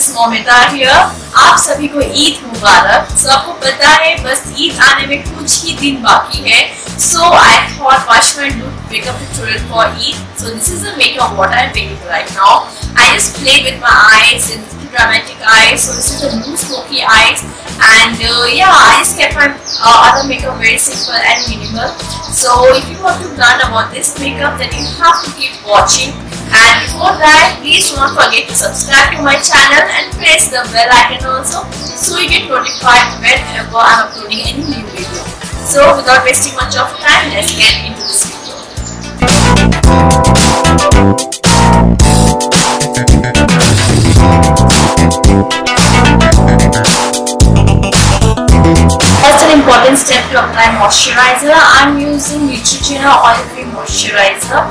This is Momita here. आप सभी को ईद मुबारक। सो आपको पता है बस ईद आने में कुछ ही दिन बाकी है। So I thought wash my nude makeup tutorial for Eid. So this is the makeup what I am making right now. I just played with my eyes and dramatic eyes. So this is the nude smoky eyes, and yeah, I just kept my other makeup very simple and minimal. So if you want to learn about this makeup, then you have to keep watching. And before that, please do not forget to subscribe to my channel and press the bell icon also, so you get notified whenever I am uploading any new video. So without wasting much of time, let's get into this video. First, an important step to apply moisturizer. I'm using NEUTROGENA oil-free moisturizer.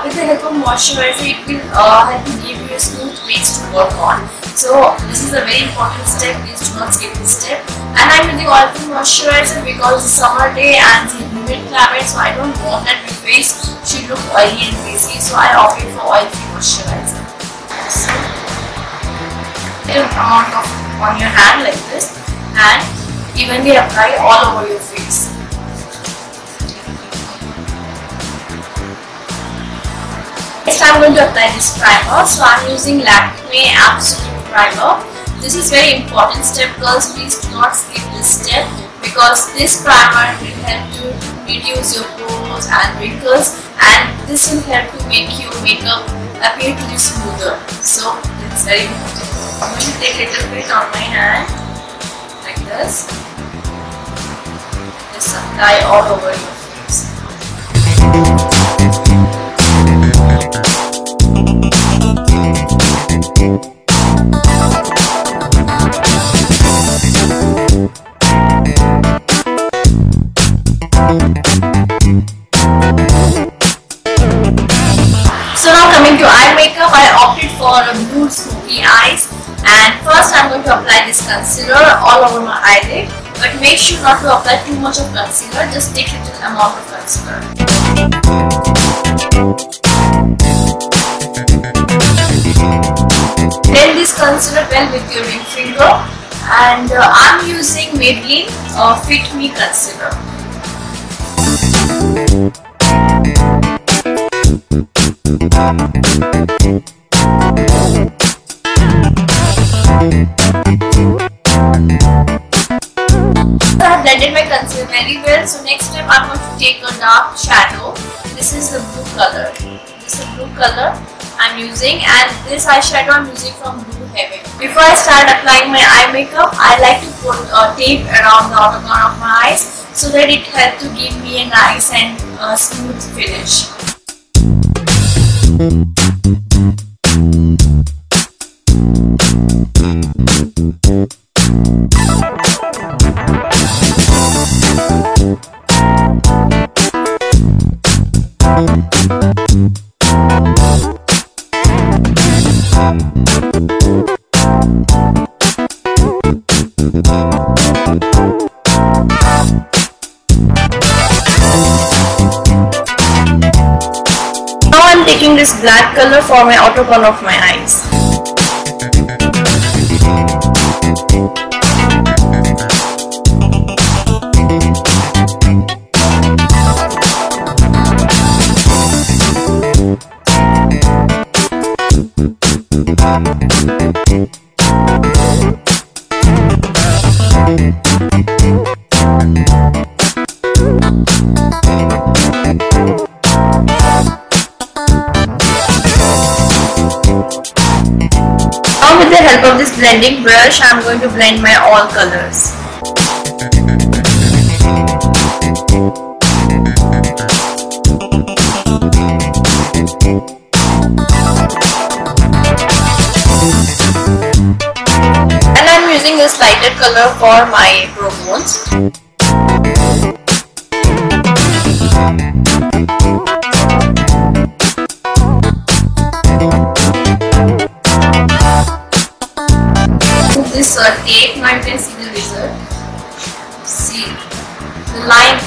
With the help of moisturizer, it will help to give you a smooth base to work on. So this is a very important step. Please do not skip this step. And I'm using oil-free moisturizer because it's summer day and the humid climate, so I don't want that my face should look oily and greasy. So I opted for oil-free moisturizer. So, little amount of on your hand like this, and evenly apply all over your face. Next, I'm going to apply this primer. So I'm using LAKME Absolute Primer. This is very important step, girls. Please do not skip this step because this primer will help to reduce your pores and wrinkles, and this will help to make your makeup appear to be smoother. So it's very important. I'm going to take a little bit on my hand like this. Just apply all over your face. So now coming to eye makeup, I opted for a nude smoky eyes, and first I'm going to apply this concealer all over my eyelid, but make sure not to apply too much of concealer, just take a little amount of concealer. Blend this concealer well with your ring finger, and I'm using MAYBELLINE Fit Me Concealer. I have blended my concealer very well. So next step, I'm going to take a dark shadow. This is the blue color. This is the blue color I'm using, and this eyeshadow I'm using from Blue Heaven. Before I start applying my eye makeup, I like to put a tape around the outer corner of my eyes so that it helps to give me a nice and smooth finish. Now I'm taking this black color for my outer corner of my eyes. Now with the help of this blending brush, I am going to blend my all colors. And I am using this lighter color for my brow bones. This tape, now you can see the result. See the line.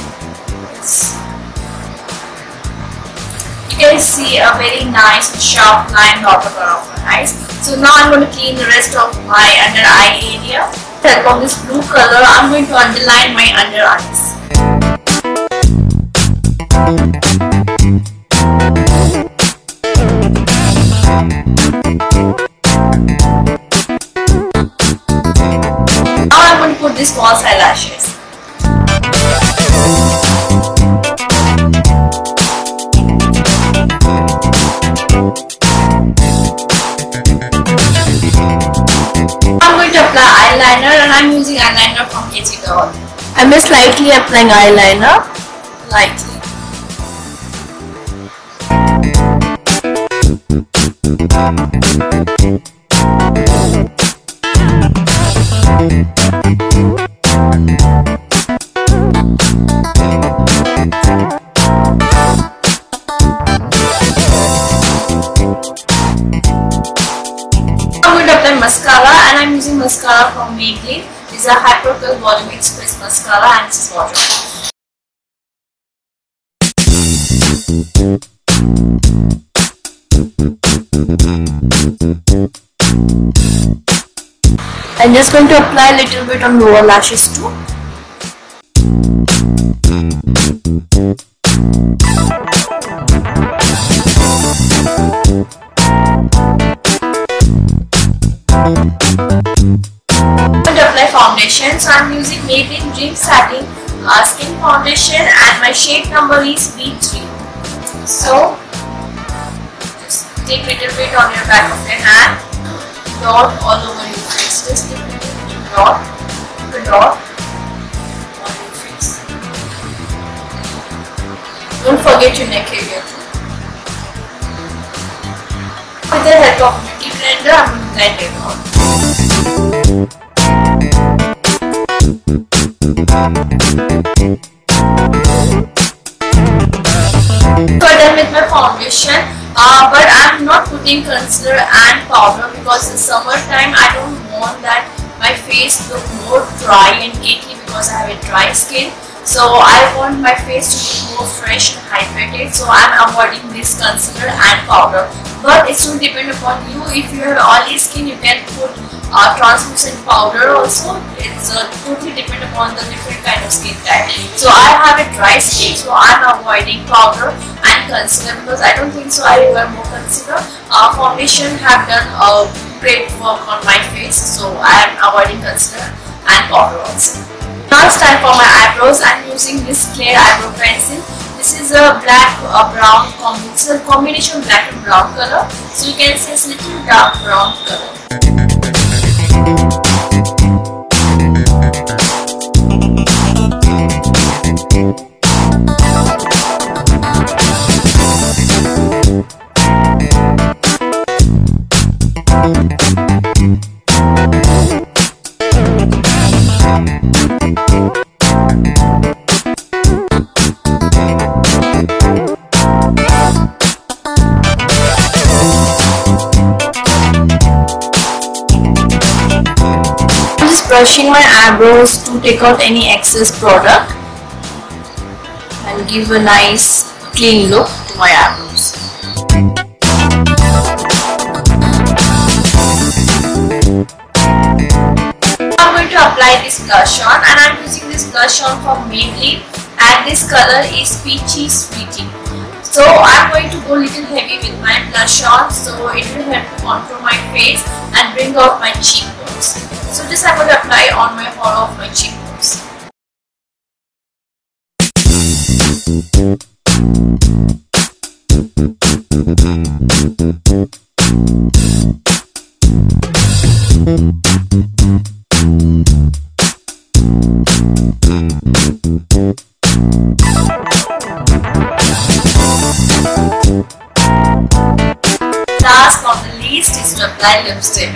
You can see a very nice sharp line on the corner of my eyes. So now I'm going to clean the rest of my under eye area. With the help of this blue color, I'm going to underline my under eyes. Now I'm going to put these false eyelashes. I'm going to apply eyeliner, and I'm using eyeliner from EYESHADOW. I'm just lightly applying eyeliner. Lightly. I'm going to apply mascara, and I'm using mascara from Maybelline. This is a Hypercurl Volume Express mascara, and this is waterproof. I'm just going to apply a little bit on lower lashes too. I'm going to apply foundation, so I'm using Maybelline Dream Satin Skin Foundation, and my shade number is B3. So just take a little bit on your back of your hand, dot all over your face, just take a little dot on your face. Don't forget your neck area too. With the help of beauty blender, I'm going to blend it out. So I'm done with my foundation, but I'm not putting concealer and powder because in summertime I don't want that my face look more dry and cakey because I have a dry skin. So I want my face to be more fresh and hydrated, so I'm avoiding this concealer and powder. But it will depend upon you. If you have oily skin, you can put translucent powder also. It's totally depend upon the different kind of skin type. So I have a dry skin, so I'm avoiding powder and concealer because I don't think so I require more concealer. Foundation have done great work on my face, so I am avoiding concealer and powder also. Now it's time for my eyebrows. I'm using this clear eyebrow pencil. This is a black brown combination of black and brown color. So you can see it's a little dark brown color. Brushing my eyebrows to take out any excess product and give a nice clean look to my eyebrows. I'm going to apply this blush on, and I'm using this blush on from Maybelline, and this color is Peachy Sweetie. So I'm going to go a little heavy with my blush on, so it will help to contour my face and bring out my cheekbones. So this I'm going to apply on my hollow of my cheekbones. Last but not the least is to apply lipstick.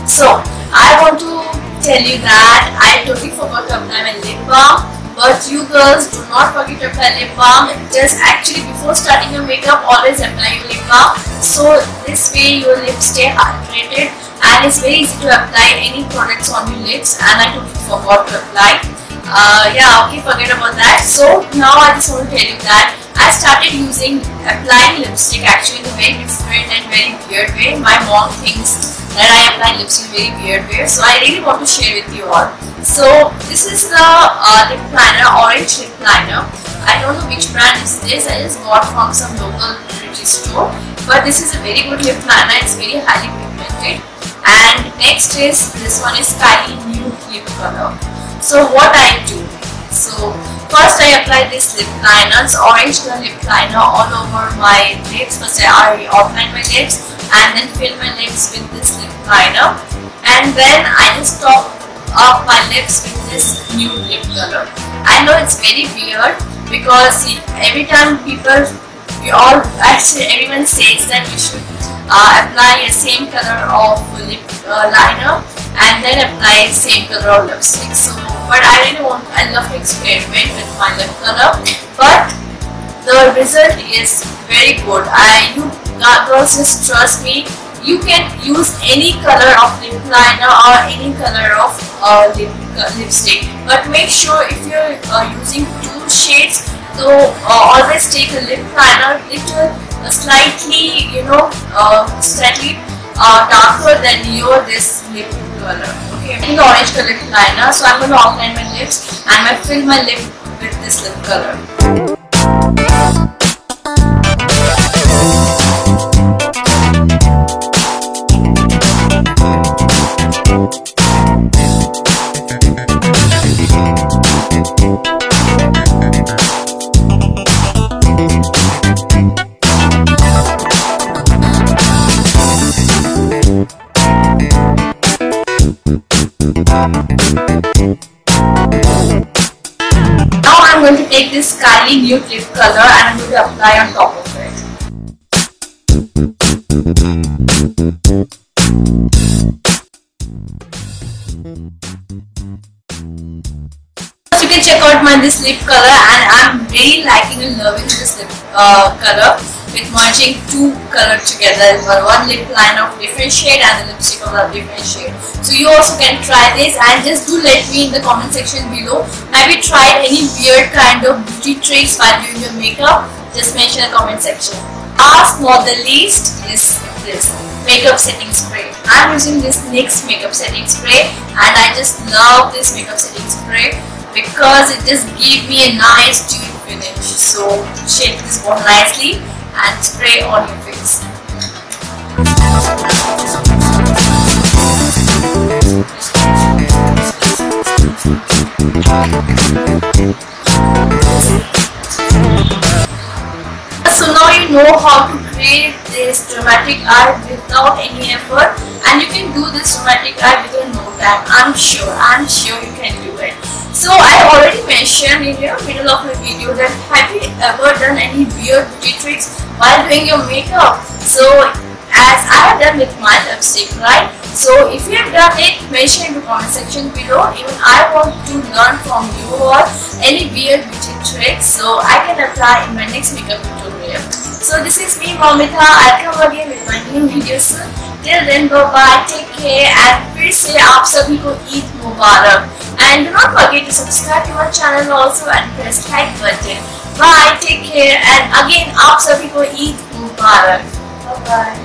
So I want to tell you that I totally forgot to apply my lip balm, but you girls do not forget to apply lip balm. Just actually before starting your makeup, always apply your lip balm, so this way your lips stay hydrated, and it's very easy to apply any products on your lips, and I totally forgot to apply. Yeah, okay, forget about that. So now I just want to tell you that I started applying lipstick actually in a very different and very weird way. My mom thinks that I apply lipstick in a very weird way, so I really want to share with you all. So this is the lip liner, orange lip liner. I don't know which brand is this. I just got from some local beauty store, but this is a very good lip liner. It's very highly pigmented. And next is this one is KYLIE Nude Lip Color. So what I do? So first I apply this lip liner, orange color lip liner all over my lips. First I outline my lips and then fill my lips with this lip liner, and then I just top up my lips with this nude lip color. I know it's very weird because every time everyone says that you should apply a same color of lip liner and then apply same color of lipstick. So, but I love to experiment with my lip color, but the result is very good. You girls just trust me. You can use any color of lip liner or any color of lipstick, but make sure if you're using two shades, so always take a lip liner slightly, slightly darker than this lip color. Okay, in the orange color lip liner, so I'm going to outline my lips and I fill my lip with this lip color. Now I'm going to take this KYLIE Nude Lip Color and I'm going to apply on top of it. You can check out this lip color, and I'm really liking and loving this lip color with merging two colors together. One lip liner of different shade and the lipstick of a different shade. So you also can try this, and just do let me in the comment section below. Have you tried any weird kind of beauty tricks while doing your makeup? Just mention in the comment section. Last not the least is this makeup setting spray. I'm using this NYX makeup setting spray, and I just love this makeup setting spray because it just gives me a nice dewy finish. So shake this bottle nicely and spray on your face. So now you know how to create this dramatic eye without any effort, and you can do this dramatic eye within no time. I'm sure you can do it. So I already mentioned in the middle of my video that have you ever done any weird beauty tricks while doing your makeup? So as I have done with my lipstick, right? So if you have done it, mention in the comment section below. Even I want to learn from you all any weird beauty tricks so I can apply in my next makeup tutorial. So this is me, Momita. I'll come again with my new video soon. Till then, bye bye, take care, and फिर से आप सभी को ईद मुबारक. And do not forget to subscribe to my channel also and press like button. Bye, take care, and again आप सभी को ईद मुबारक. Bye bye.